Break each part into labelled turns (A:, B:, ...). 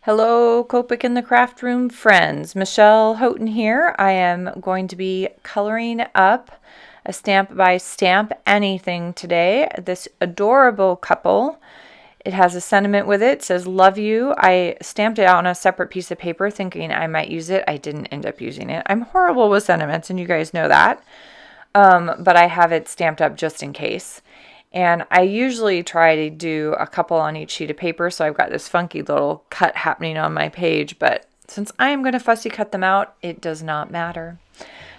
A: Hello, Copic in the Craft Room friends. Michelle Houghton here. I am going to be coloring up a stamp by Stamp AnnieThing today. This adorable couple. It has a sentiment with it. It says, "Love you." I stamped it out on a separate piece of paper thinking I might use it. I didn't end up using it. I'm horrible with sentiments, and you guys know that. But I have it stamped up just in case. And I usually try to do a couple on each sheet of paper, so I've got this funky little cut happening on my page, but since I am going to fussy cut them out, it does not matter.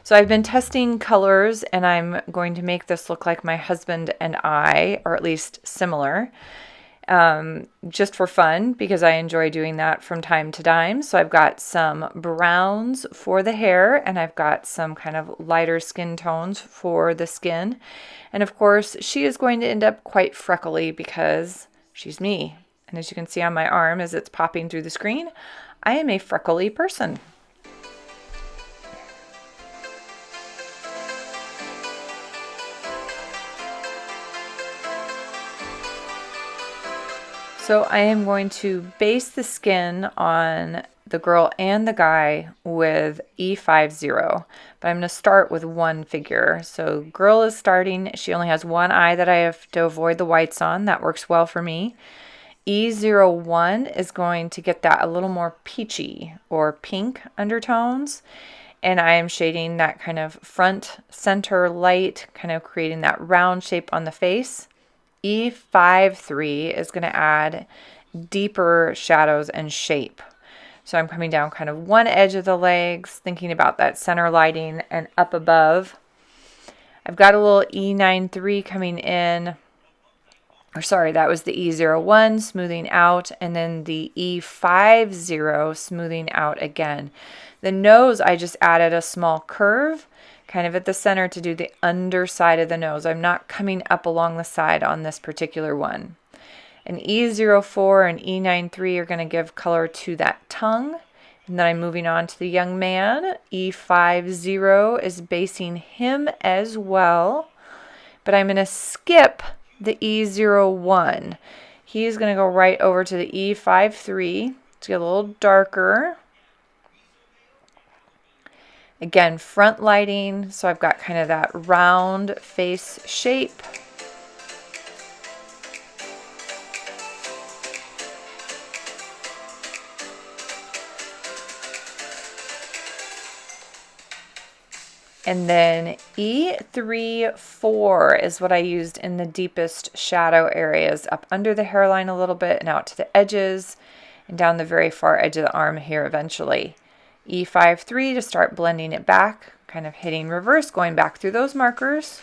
A: So I've been testing colors, and I'm going to make this look like my husband and I, or at least similar, just for fun, because I enjoy doing that from time to time. So I've got some browns for the hair, and I've got some kind of lighter skin tones for the skin. And of course, she is going to end up quite freckly because she's me. And as you can see on my arm as it's popping through the screen, I am a freckly person. And so I am going to base the skin on the girl and the guy with E50, but I'm going to start with one figure. So girl is starting, she only has one eye that I have to avoid the whites on. That works well for me. E01 is going to get that a little more peachy or pink undertones, and I am shading that kind of front center light, kind of creating that round shape on the face. E53 is going to add deeper shadows and shape. So I'm coming down kind of one edge of the legs, thinking about that center lighting, and up above. I've got a little E93 coming in, or sorry, that was the E01 smoothing out, and then the E50 smoothing out again. The nose, I just added a small curve kind of at the center to do the underside of the nose. I'm not coming up along the side on this particular one. An E04 and E93 are going to give color to that tongue. And then I'm moving on to the young man. E50 is basing him as well. But I'm going to skip the E01. He's going to go right over to the E53 to get a little darker. Again, front lighting, so I've got kind of that round face shape. And then E34 is what I used in the deepest shadow areas, up under the hairline a little bit and out to the edges and down the very far edge of the arm here eventually. E53 to start blending it back, kind of hitting reverse, going back through those markers.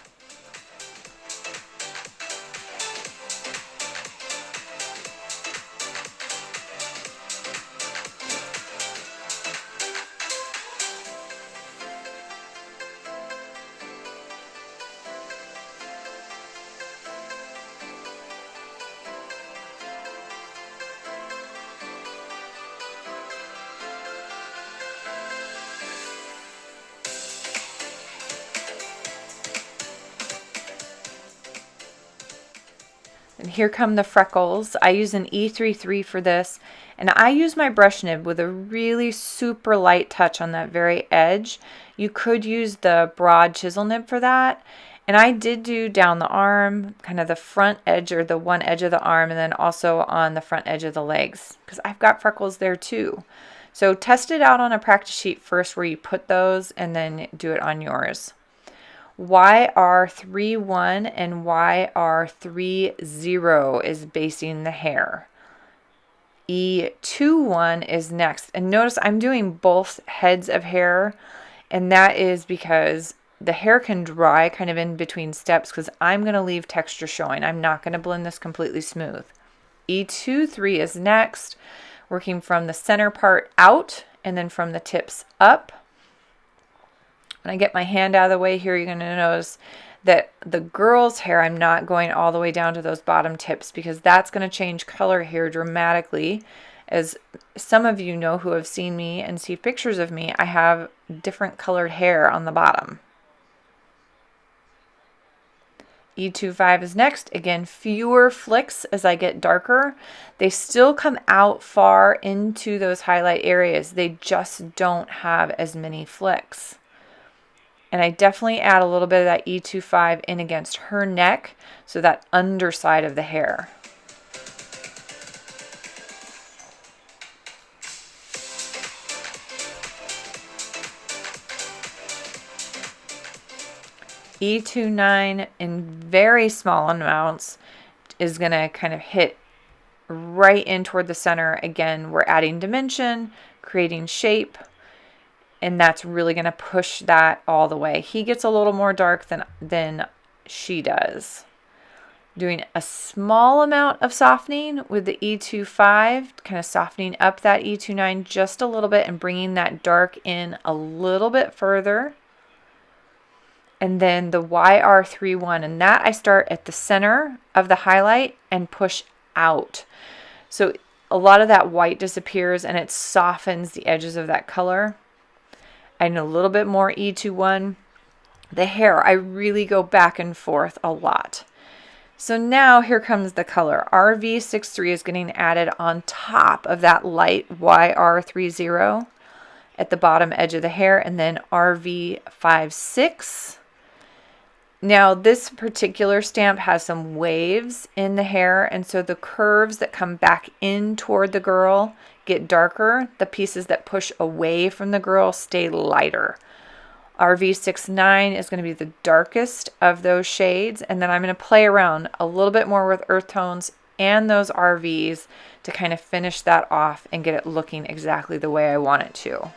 A: And here come the freckles. I use an E33 for this, and I use my brush nib with a really super light touch on that very edge. You could use the broad chisel nib for that, and I did do down the arm, kind of the front edge or the one edge of the arm, and then also on the front edge of the legs, because I've got freckles there too. So test it out on a practice sheet first where you put those, and then do it on yours. YR31 and YR30 is basing the hair. E21 is next. And notice I'm doing both heads of hair, and that is because the hair can dry kind of in between steps because I'm going to leave texture showing. I'm not going to blend this completely smooth. E23 is next, working from the center part out and then from the tips up. When I get my hand out of the way here, you're going to notice that the girl's hair, I'm not going all the way down to those bottom tips because that's going to change color here dramatically. As some of you know who have seen me and see pictures of me, I have different colored hair on the bottom. E25 is next. Again, fewer flicks as I get darker. They still come out far into those highlight areas. They just don't have as many flicks. And I definitely add a little bit of that E25 in against her neck, so that underside of the hair. E29 in very small amounts is going to kind of hit right in toward the center. Again, we're adding dimension, creating shape, and that's really going to push that all the way. He gets a little more dark than she does. Doing a small amount of softening with the E25, kind of softening up that E29 just a little bit and bringing that dark in a little bit further. And then the YR31, and that I start at the center of the highlight and push out. So a lot of that white disappears and it softens the edges of that color. I need a little bit more E21. The hair, I really go back and forth a lot. So now here comes the color. RV63 is getting added on top of that light YR30 at the bottom edge of the hair, and then RV56. Now this particular stamp has some waves in the hair, and so the curves that come back in toward the girl get darker. The pieces that push away from the girl stay lighter. RV69 is going to be the darkest of those shades, and then I'm going to play around a little bit more with earth tones and those RVs to kind of finish that off and get it looking exactly the way I want it to.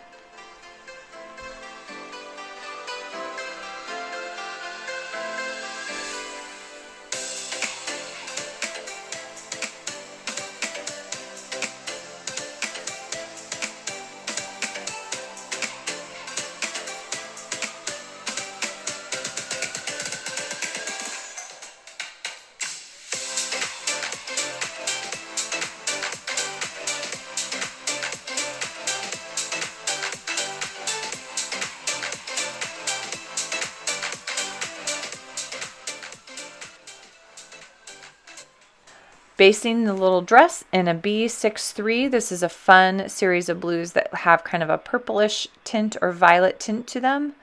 A: Basing the little dress in a B63. This is a fun series of blues that have kind of a purplish tint or violet tint to them.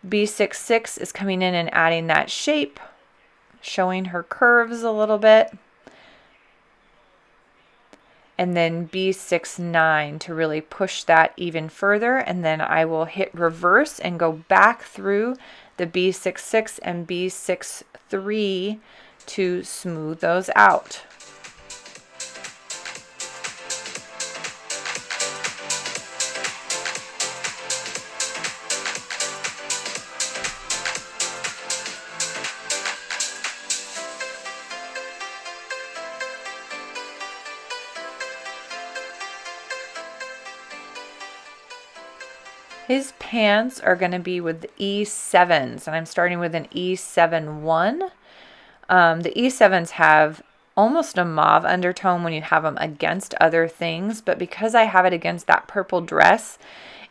A: B66 is coming in and adding that shape, showing her curves a little bit. And then B69 to really push that even further. And then I will hit reverse and go back through the B66 and B63 to smooth those out. His pants are going to be with the E7s, and I'm starting with an E71. The E7s have almost a mauve undertone when you have them against other things, but because I have it against that purple dress,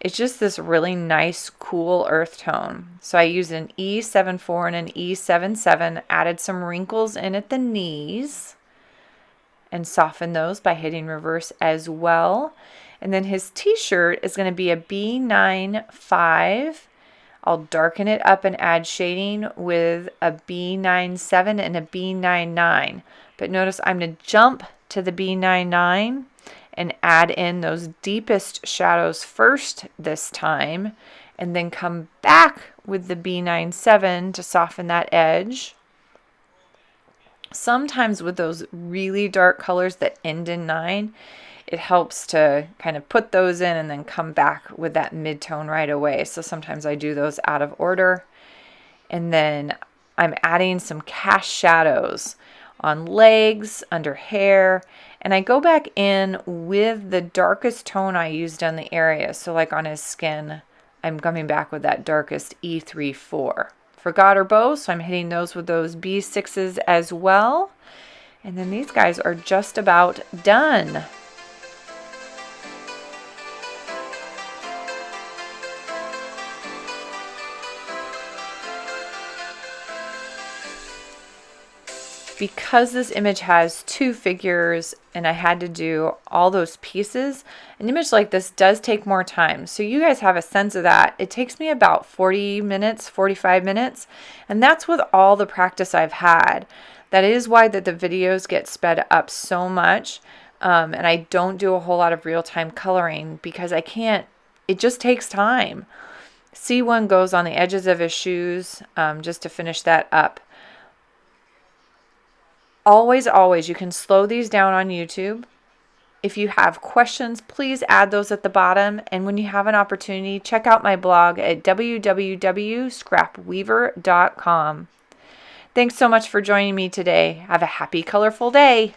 A: it's just this really nice, cool earth tone. So I used an E74 and an E77, added some wrinkles in at the knees, and softened those by hitting reverse as well. And then his t-shirt is going to be a B95. I'll darken it up and add shading with a B97 and a B99. But notice I'm going to jump to the B99 and add in those deepest shadows first this time, and then come back with the B97 to soften that edge. Sometimes with those really dark colors that end in 9, it helps to kind of put those in and then come back with that mid-tone right away. So sometimes I do those out of order. And then I'm adding some cast shadows on legs, under hair, and I go back in with the darkest tone I used on the area. So like on his skin, I'm coming back with that darkest E34. Forgot her bow, so I'm hitting those with those B6s as well. And then these guys are just about done. because this image has 2 figures and I had to do all those pieces, an image like this does take more time. So you guys have a sense of that. It takes me about 40 minutes, 45 minutes, and that's with all the practice I've had. That is why the videos get sped up so much, and I don't do a whole lot of real-time coloring because I can't, it just takes time. C1 goes on the edges of his shoes just to finish that up. Always, always, you can slow these down on YouTube. If you have questions, please add those at the bottom. And when you have an opportunity, check out my blog at www.scrapweaver.com. Thanks so much for joining me today. Have a happy, colorful day.